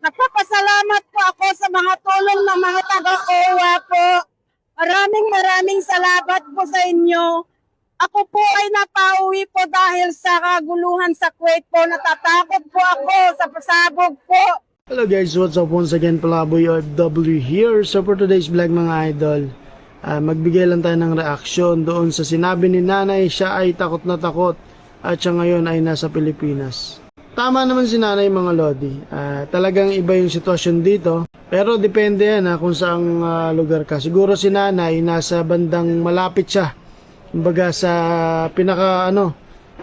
Nagpapasalamat po ako sa mga tulong ng mga taga-OWA po. Maraming salamat po sa inyo. Ako po ay napauwi po dahil sa kaguluhan sa Kuwait po. Natatakot po ako sa pasabog po. Hello guys, what's up? Once again, Palaboy OFW here. So for today's vlog mga idol, magbigay lang tayo ng reaksyon doon sa sinabi ni nanay. Siya ay takot na takot at siya ngayon ay nasa Pilipinas. Tama naman si nanay mga lodi. Talagang iba yung sitwasyon dito. Pero depende yan kung saang lugar ka. Siguro si nanay nasa bandang malapit siya. Kumbaga sa pinaka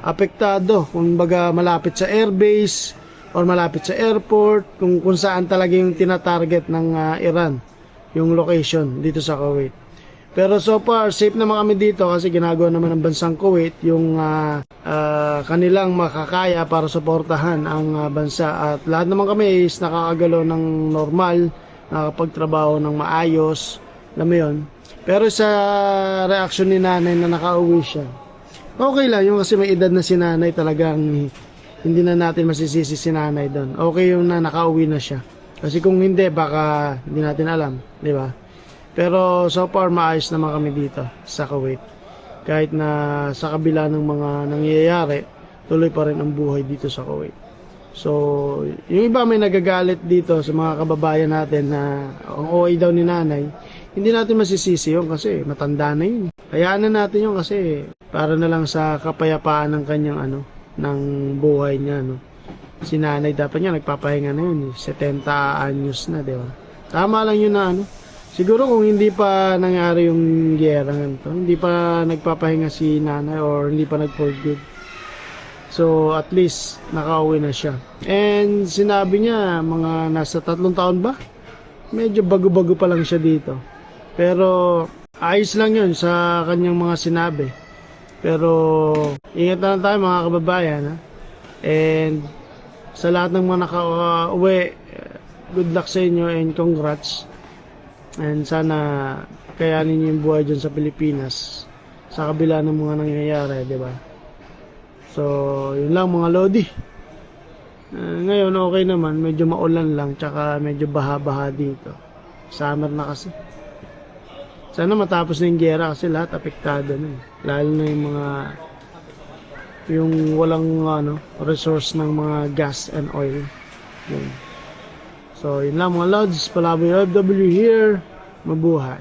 apektado. Kumbaga malapit sa airbase or malapit sa airport. Kung saan talaga yung tinatarget ng Iran. Yung location dito sa Kuwait. Pero so far, safe naman kami dito kasi ginagawa naman ng bansang Kuwait yung kanilang makakaya para suportahan ang bansa. At lahat naman kami is nakakagalaw ng normal, nakakapagtrabaho ng maayos, alam mo yun. Pero sa reaction ni nanay na nakauwi siya, okay lang yung kasi may edad na si nanay, talagang hindi na natin masisisi si nanay doon. Okay yung na nakauwi na siya. Kasi kung hindi, baka hindi natin alam, di ba? Pero so far maayos naman kami dito sa Kuwait. Kahit na sa kabila ng mga nangyayari, tuloy pa rin ang buhay dito sa Kuwait. So, yung iba may nagagalit dito sa mga kababayan natin na ang OA daw ni nanay, hindi natin masisisi yun kasi matanda na yun. Hayaan na natin yun kasi para na lang sa kapayapaan ng kanyang ng buhay niya. Si nanay dapat niya nagpapahinga na yun. 70 anyos na, di ba? Tama lang yun na siguro kung hindi pa nangyari yung giyera ganito, hindi pa nagpapahinga si nanay or hindi pa nag-for good. So at least nakauwi na siya. And sinabi niya mga nasa 3 taon ba? Medyo bago-bago pa lang siya dito. Pero ayos lang yun sa kanyang mga sinabi. Pero ingat na lang tayo mga kababayan. And sa lahat ng mga nakauwi, good luck sa inyo and congrats. And sana kayanin niyo yung buhay dyan sa Pilipinas sa kabila ng mga nangyayari, di ba? So, yun lang mga lodi. Ngayon okay naman, medyo maulan lang tsaka medyo baha-baha dito. Summer na kasi. Sana matapos na yung giyera kasi lahat apektado na. Lalo na yung walang resource ng mga gas and oil. Yun. So, yun lang mga lods. Palaboy OFW here. Mabuhay.